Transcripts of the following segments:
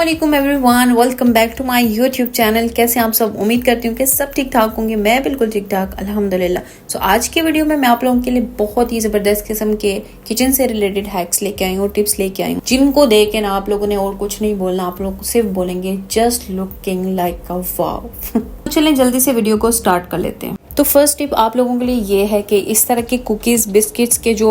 अस्सलामुअलैकुम everyone, welcome back to my YouTube channel. कैसे आप सब? उम्मीद करती हूँ कि सब ठीक ठाक होंगे। मैं बिल्कुल ठीक ठाक अल्हम्दुलिल्लाह। सो आज के वीडियो में मैं आप लोगों के लिए बहुत ही ज़बरदस्त किस्म के किचन से रिलेटेड हैक्स लेके आई हूँ, टिप्स लेके आई हूँ, जिनको देख के ना आप लोगों ने और कुछ नहीं बोलना, आप लोग सिर्फ बोलेंगे जस्ट लुकिंग लाइक अ वाव। तो चलें जल्दी से वीडियो को स्टार्ट कर लेते हैं। तो फर्स्ट टिप आप लोगों के लिए ये है कि इस तरह के कुकीज़ बिस्किट्स के जो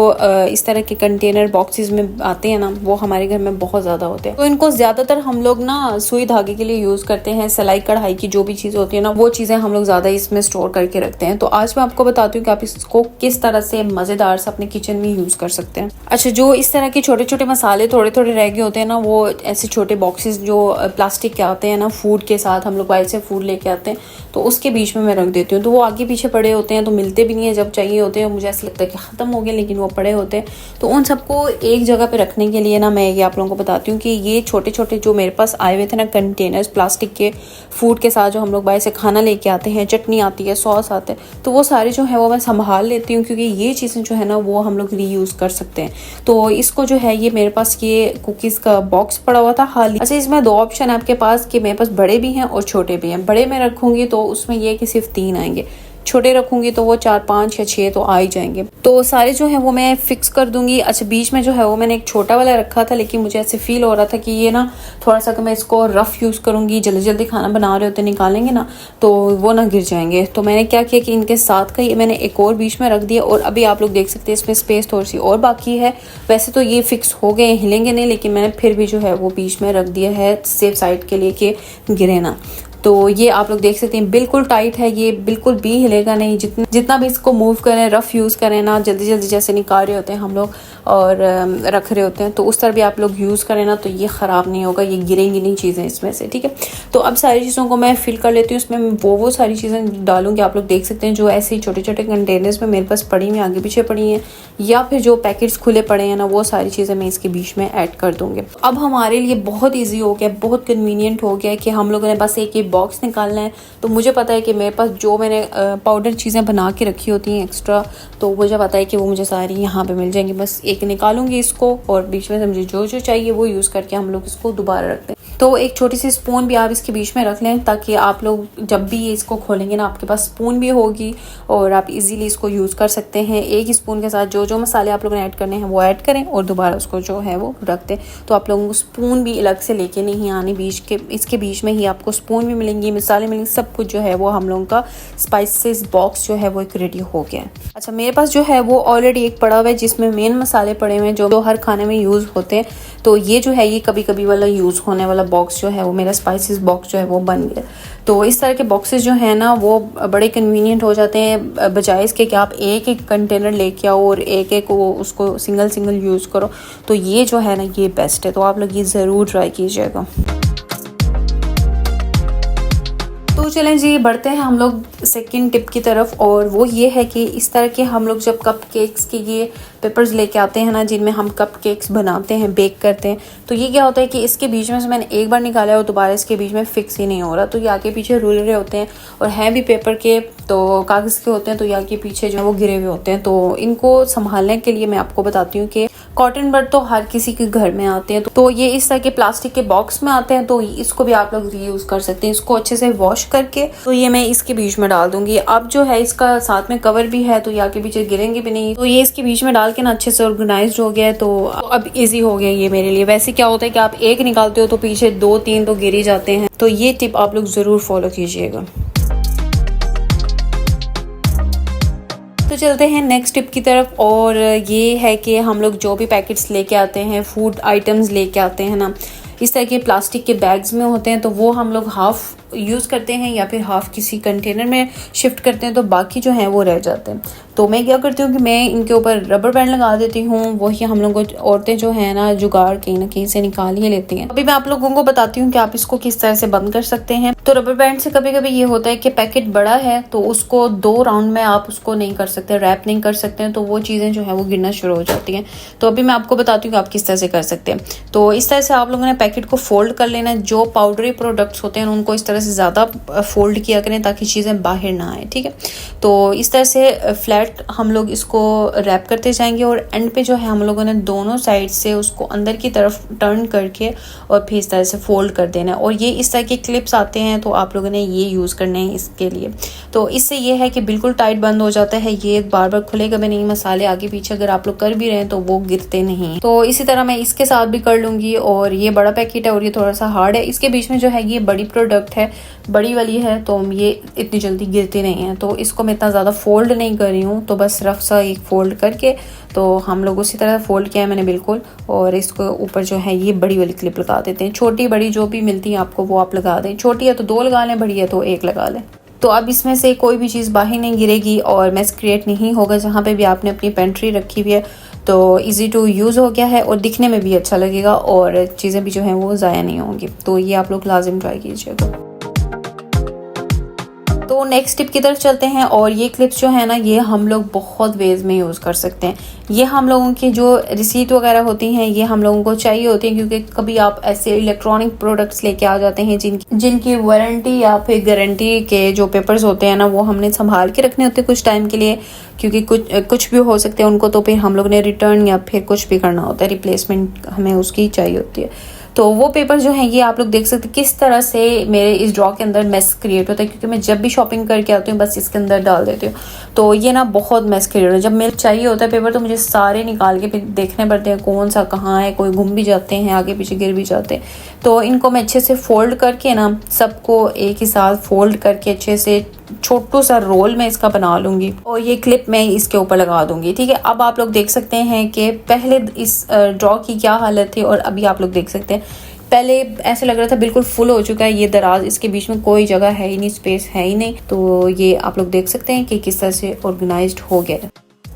इस तरह के कंटेनर बॉक्सेस में आते हैं ना, वो हमारे घर में बहुत ज़्यादा होते हैं। तो इनको ज़्यादातर हम लोग ना सुई धागे के लिए यूज़ करते हैं। सिलाई कढ़ाई की जो भी चीज़ होती है ना, वो चीज़ें हम लोग ज़्यादा इसमें स्टोर करके रखते हैं। तो आज मैं आपको बताती हूँ कि आप इसको किस तरह से मज़ेदार से अपने किचन में यूज़ कर सकते हैं। अच्छा, जो इस तरह के छोटे छोटे मसाले थोड़े थोड़े रह गए होते हैं ना, वो ऐसे छोटे बॉक्सेस जो प्लास्टिक के आते हैं ना, फूड के साथ हम लोग बाहर से फूड लेके आते हैं, तो उसके बीच में मैं रख देती हूँ। तो वो आगे पीछे पड़े होते हैं तो मिलते भी नहीं है, जब चाहिए होते हैं मुझे ऐसा लगता है कि ख़त्म हो गए, लेकिन वो पड़े होते हैं। तो उन सबको एक जगह पे रखने के लिए ना मैं ये आप लोगों को बताती हूँ कि ये छोटे छोटे जो मेरे पास आए हुए थे ना कंटेनर्स प्लास्टिक के, फूड के साथ जो हम लोग बाहर से खाना लेके आते हैं, चटनी आती है, सॉस आते हैं, तो वो सारे जो है वो मैं संभाल लेती हूँ, क्योंकि ये चीज़ें जो है ना वो हम लोग रीयूज़ कर सकते हैं। तो इसको जो है, ये मेरे पास ये कुकीज़ का बॉक्स पड़ा हुआ था हाल ही। अच्छा, इसमें दो ऑप्शन है आपके पास कि मेरे पास बड़े भी हैं और छोटे भी हैं। बड़े में रखूँगी तो उसमें ये कि सिर्फ 3 आएंगे, छोटे रखूंगी तो वो 4, 5 या 6 तो आ ही जाएंगे। तो सारे जो है वो मैं फिक्स कर दूंगी। अच्छा, बीच में जो है वो मैंने एक छोटा वाला रखा था, लेकिन मुझे ऐसे फील हो रहा था कि ये ना थोड़ा सा कि मैं इसको रफ यूज़ करूंगी, जल्दी जल्दी खाना बना रहे होते निकालेंगे ना तो वो ना गिर जाएंगे। तो मैंने क्या किया कि इनके साथ का ये मैंने एक और बीच में रख दिया, और अभी आप लोग देख सकते हैं इसमें स्पेस थोड़ी सी और बाकी है। वैसे तो ये फिक्स हो गए, हिलेंगे नहीं, लेकिन मैंने फिर भी जो है वो बीच में रख दिया है सेफ साइड के लिए कि गिरे ना। तो ये आप लोग देख सकते हैं बिल्कुल टाइट है, ये बिल्कुल भी हिलेगा नहीं। जितना भी इसको मूव करें, रफ यूज़ करें ना, जल्दी जल्दी जैसे निकाल रहे होते हैं हम लोग और रख रहे होते हैं, तो उस तरह भी आप लोग यूज़ करें ना तो ये ख़राब नहीं होगा, ये गिरेंगी नहीं चीज़ें इसमें से। ठीक है, तो अब सारी चीज़ों को मैं फिल कर लेती हूँ। उसमें वो सारी चीज़ें डालूंगी। आप लोग देख सकते हैं जो ऐसे छोटे छोटे कंटेनर्स में मेरे पास पड़ी हुई आगे पीछे पड़ी हैं, या फिर जो पैकेट्स खुले पड़े हैं ना, वो सारी चीज़ें मैं इसके बीच में ऐड कर दूँगी। अब हमारे लिए बहुत ईजी हो गया, बहुत कन्वीनियंट हो गया कि हम लोगों ने बस एक बॉक्स निकालना है। तो मुझे पता है कि मेरे पास जो मैंने पाउडर चीज़ें बना के रखी होती हैं एक्स्ट्रा, तो मुझे पता है कि वो मुझे सारी यहाँ पे मिल जाएंगी। बस एक निकालूंगी इसको, और बीच में से मुझे जो जो चाहिए वो यूज़ करके हम लोग इसको दोबारा रखते हैं। तो एक छोटी सी स्पून भी आप इसके बीच में रख लें, ताकि आप लोग जब भी ये इसको खोलेंगे ना, आपके पास स्पून भी होगी और आप इजीली इसको यूज़ कर सकते हैं। एक ही स्पून के साथ जो जो मसाले आप लोगों ने ऐड करने हैं वो ऐड करें, और दोबारा उसको जो है वो रख दें। तो आप लोगों को स्पून भी अलग से लेके नहीं आनी, इसके बीच में ही आपको स्पून भी मिलेंगी, मसाले मिलेंगे, सब कुछ जो है वो हम लोगों का स्पाइसेस बॉक्स जो है वो एक रेडी हो गया है। अच्छा, मेरे पास जो है वो ऑलरेडी एक पड़ा हुआ है, जिसमें मेन मसाले पड़े हुए हैं जो हर खाने में यूज़ होते हैं। तो ये जो है, ये कभी कभी वाला यूज़ होने वाला बॉक्स जो है वो मेरा स्पाइसेस बॉक्स जो है वो बन गया। तो इस तरह के बॉक्सेस जो है ना वो बड़े कन्वीनियंट हो जाते हैं, बजाय इसके कि आप एक एक कंटेनर लेके आओ और एक एक वो उसको सिंगल सिंगल यूज़ करो। तो ये जो है ना ये बेस्ट है, तो आप लोग ये ज़रूर ट्राई कीजिएगा। तो चलें जी, बढ़ते हैं हम लोग सेकंड टिप की तरफ, और वो ये है कि इस तरह के हम लोग जब कप केक्स के ये पेपर्स लेके आते हैं ना, जिनमें हम कप केक्स बनाते हैं, बेक करते हैं, तो ये क्या होता है कि इसके बीच में से मैंने एक बार निकाला और दोबारा इसके बीच में फिक्स ही नहीं हो रहा। तो ये आगे पीछे रुल रहे होते हैं, और हैं भी पेपर के, तो कागज़ के होते हैं, तो ये आगे पीछे जो है वो गिरे हुए होते हैं। तो इनको संभालने के लिए मैं आपको बताती हूँ कि कॉटन बड तो हर किसी के घर में आते हैं, तो ये इस तरह के प्लास्टिक के बॉक्स में आते हैं, तो इसको भी आप लोग रीयूज़ कर सकते हैं। इसको अच्छे से वॉश करके तो ये मैं इसके बीच में डाल दूंगी। अब जो है इसका साथ में कवर भी है, तो ये आगे पीछे गिरेंगे भी नहीं। तो ये इसके बीच में डाल के ना अच्छे से ऑर्गेनाइज्ड हो गया है, तो अब इजी हो गया ये मेरे लिए। वैसे क्या होता है कि आप एक निकालते हो तो पीछे 2-3 तो गिर ही जाते हैं। तो ये टिप आप लोग ज़रूर फॉलो कीजिएगा। तो चलते हैं नेक्स्ट टिप की तरफ, और ये है कि हम लोग जो भी पैकेट्स लेके आते हैं, फूड आइटम्स लेके आते हैं ना, इस तरह के प्लास्टिक के बैग्स में होते हैं, तो वो हम लोग हाफ़ यूज़ करते हैं या फिर हाफ़ किसी कंटेनर में शिफ्ट करते हैं, तो बाकी जो हैं वो रह जाते हैं। तो मैं क्या करती हूँ कि मैं इनके ऊपर रबर बैंड लगा देती हूँ। वही हम लोग औरतें जो है ना जुगाड़ कहीं ना कहीं से निकाल ही लेती हैं। अभी मैं आप लोगों को बताती हूँ कि आप इसको किस तरह से बंद कर सकते हैं। तो रबर बैंड से कभी कभी ये होता है कि पैकेट बड़ा है, तो उसको 2 राउंड में आप उसको नहीं कर सकते, रैप नहीं कर सकते हैं, तो वो चीज़ें जो है वो गिरना शुरू हो जाती हैं। तो अभी मैं आपको बताती हूँ कि आप किस तरह से कर सकते हैं। तो इस तरह से आप लोगों ने पैकेट को फोल्ड कर लेना है। जो पाउडरी प्रोडक्ट्स होते हैं उनको इस तरह से ज़्यादा फोल्ड किया करें ताकि चीज़ें बाहर ना आए, ठीक है। तो इस तरह से फ्लैट हम लोग इसको रैप करते जाएंगे और एंड पे जो है हम लोगों ने दोनों साइड से उसको अंदर की तरफ टर्न करके और फिर इस तरह से फोल्ड कर देना है। और ये इस तरह के क्लिप्स आते हैं तो आप लोगों ने ये यूज़ करने हैं इसके लिए। तो इससे ये है कि बिल्कुल टाइट बंद हो जाता है, ये बार बार खुलेगा भी नहीं। मसाले आगे पीछे अगर आप लोग कर भी रहे हैं तो वो गिरते नहीं। तो इसी तरह मैं इसके साथ भी कर लूँगी। और ये बड़ा पैकेट है और ये थोड़ा सा हार्ड है, इसके बीच में जो है ये बड़ी प्रोडक्ट है, बड़ी वाली है, तो ये इतनी जल्दी गिरती नहीं है। तो इसको मैं इतना ज़्यादा फोल्ड नहीं कर रही हूँ, तो बस रफ सा एक फोल्ड करके तो हम लोग उसी तरह फोल्ड किया है मैंने बिल्कुल। और इसको ऊपर जो है ये बड़ी वाली क्लिप लगा देते हैं। छोटी बड़ी जो भी मिलती है आपको वो आप लगा दें, छोटी है तो 2 लगा लें, बड़ी है तो 1 लगा लें। तो अब इसमें से कोई भी चीज़ बाहर नहीं गिरेगी और मेस क्रिएट नहीं होगा। जहाँ पे भी आपने अपनी पेंट्री रखी हुई है तो इजी टू यूज़ हो गया है और दिखने में भी अच्छा लगेगा और चीज़ें भी जो हैं वो ज़ाया नहीं होंगी। तो ये आप लोग लाजिम ट्राई कीजिएगा। तो नेक्स्ट टिप की तरफ चलते हैं। और ये क्लिप्स जो है ना ये हम लोग बहुत वेज में यूज़ कर सकते हैं। ये हम लोगों की जो रिसीट वगैरह होती हैं ये हम लोगों को चाहिए होती हैं, क्योंकि कभी आप ऐसे इलेक्ट्रॉनिक प्रोडक्ट्स लेके आ जाते हैं जिनकी वारंटी या फिर गारंटी के जो पेपर्स होते हैं ना वो हमने संभाल के रखने होते हैं कुछ टाइम के लिए, क्योंकि कुछ भी हो सकते हैं उनको। तो फिर हम लोग ने रिटर्न या फिर कुछ भी करना होता है, रिप्लेसमेंट हमें उसकी चाहिए होती है। तो वो पेपर जो है ये आप लोग देख सकते हैं किस तरह से मेरे इस ड्रॉ के अंदर मेस क्रिएट होता है, क्योंकि मैं जब भी शॉपिंग करके आती हूँ बस इसके अंदर डाल देती हूँ। तो ये ना बहुत मेस क्रिएट होता है। जब मेरे चाहिए होता है पेपर तो मुझे सारे निकाल के फिर देखने पड़ते हैं कौन सा कहाँ है, कोई घूम भी जाते हैं, आगे पीछे गिर भी जाते हैं। तो इनको मैं अच्छे से फोल्ड करके ना सबको एक ही साथ फोल्ड करके अच्छे से छोटू सा रोल में इसका बना लूंगी और ये क्लिप मैं इसके ऊपर लगा दूंगी, ठीक है। अब आप लोग देख सकते हैं कि पहले इस ड्रॉ की क्या हालत थी और अभी आप लोग देख सकते हैं। पहले ऐसे लग रहा था बिल्कुल फुल हो चुका है ये दराज, इसके बीच में कोई जगह है ही नहीं, स्पेस है ही नहीं। तो ये आप लोग देख सकते हैं कि किस तरह से ऑर्गेनाइज्ड हो गया।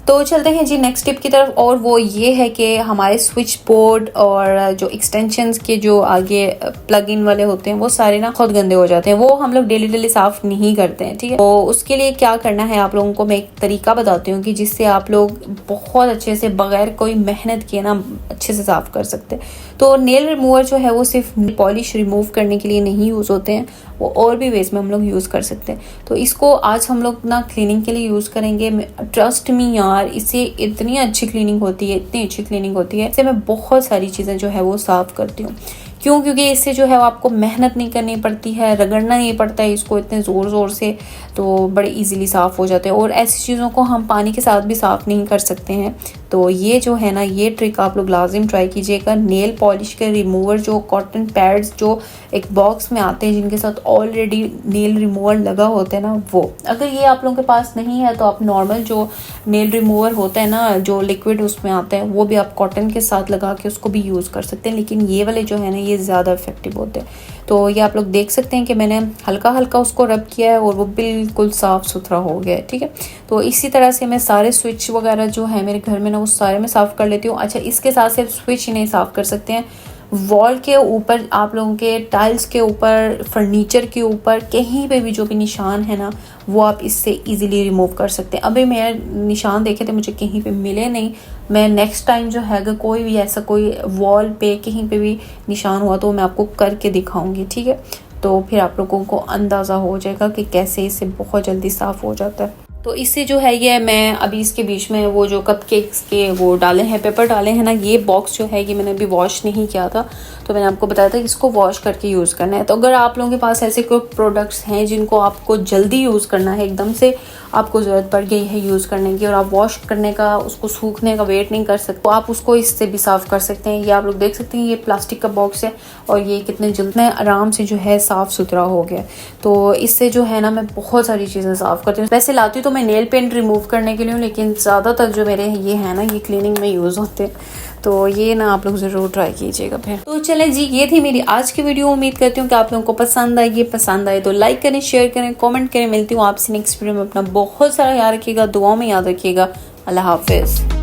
तो चलते हैं जी नेक्स्ट टिप की तरफ। और वो ये है कि हमारे स्विच बोर्ड और जो एक्सटेंशंस के जो आगे प्लग इन वाले होते हैं वो सारे ना खुद गंदे हो जाते हैं, वो हम लोग डेली साफ नहीं करते हैं, ठीक है। तो उसके लिए क्या करना है आप लोगों को मैं एक तरीका बताती हूँ कि जिससे आप लोग बहुत अच्छे से बगैर कोई मेहनत किए ना अच्छे से साफ कर सकते हैं। तो नेल रिमूवर जो है वो सिर्फ पॉलिश रिमूव करने के लिए नहीं यूज होते हैं, वो और भी वेज में हम लोग यूज कर सकते हैं। तो इसको आज हम लोग ना क्लीनिंग के लिए यूज करेंगे। ट्रस्ट मी यार, इससे इतनी अच्छी क्लीनिंग होती है, इतनी अच्छी क्लीनिंग होती है। इससे मैं बहुत सारी चीजें जो है वो साफ करती हूँ। क्यों? क्योंकि इससे जो है वो आपको मेहनत नहीं करनी पड़ती है, रगड़ना नहीं पड़ता है इसको इतने ज़ोर से, तो बड़े इजीली साफ़ हो जाते हैं। और ऐसी चीज़ों को हम पानी के साथ भी साफ़ नहीं कर सकते हैं। तो ये जो है ना ये ट्रिक आप लोग लाजिम ट्राई कीजिएगा। नेल पॉलिश के रिमूवर जो कॉटन पैड्स जो एक बॉक्स में आते हैं जिनके साथ ऑलरेडी नेल रिमूवर लगा होता है ना, वो अगर ये आप लोगों के पास नहीं है तो आप नॉर्मल जो नेल रिमूवर होता है ना जो लिक्विड उसमें आता है वो भी आप कॉटन के साथ लगा के उसको भी यूज़ कर सकते हैं। लेकिन ये वाले जो है ना ये ज़्यादा इफेक्टिव होते हैं। तो ये आप लोग देख सकते हैं कि मैंने हल्का हल्का उसको रब किया है और वो बिल्कुल साफ़ सुथरा हो गया है, ठीक है। तो इसी तरह से मैं सारे स्विच वगैरह जो है मेरे घर में ना वो सारे मैं साफ़ कर लेती हूँ। अच्छा, इसके साथ सिर्फ स्विच ही नहीं साफ़ कर सकते हैं, वॉल के ऊपर, आप लोगों के टाइल्स के ऊपर, फर्नीचर के ऊपर, कहीं पे भी जो भी निशान है ना वो आप इससे इजीली रिमूव कर सकते हैं। अभी मैं निशान देखे थे मुझे कहीं पे मिले नहीं। मैं नेक्स्ट टाइम जो है अगर कोई भी ऐसा कोई वॉल पे कहीं पे भी निशान हुआ तो मैं आपको करके दिखाऊंगी, ठीक है। तो फिर आप लोगों को अंदाज़ा हो जाएगा कि कैसे इससे बहुत जल्दी साफ़ हो जाता है। तो इससे जो है ये मैं अभी इसके बीच में वो जो कपकेक्स के वो डाले हैं, पेपर डाले हैं ना, ये बॉक्स जो है ये मैंने अभी वॉश नहीं किया था तो मैंने आपको बताया था कि इसको वॉश करके यूज़ करना है। तो अगर आप लोगों के पास ऐसे कोई प्रोडक्ट्स हैं जिनको आपको जल्दी यूज़ करना है, एकदम से आपको ज़रूरत पड़ गई है यूज़ करने की और आप वॉश करने का, उसको सूखने का वेट नहीं कर सकते, तो आप उसको इससे भी साफ़ कर सकते हैं। ये आप लोग देख सकते हैं ये प्लास्टिक का बॉक्स है और ये कितने जल्दी आराम से जो है साफ़ सुथरा हो गया। तो इससे जो है ना मैं बहुत सारी चीज़ें साफ़ करती हूँ। वैसे लाती हूँ तो मैं नेल पेंट रिमूव करने के लिए, लेकिन ज़्यादातर जो मेरे ये है ना ये क्लीनिंग में यूज़ होते हैं। तो ये ना आप लोग ज़रूर ट्राई कीजिएगा फिर। तो चलें जी, ये थी मेरी आज की वीडियो। उम्मीद करती हूँ कि आप लोगों को पसंद आएगी। पसंद आए तो लाइक करें, शेयर करें, कमेंट करें। मिलती हूँ आपसे नेक्स्ट वीडियो में। अपना बहुत सारा याद रखिएगा, दुआओं में याद रखिएगा। अल्लाह हाफिज़।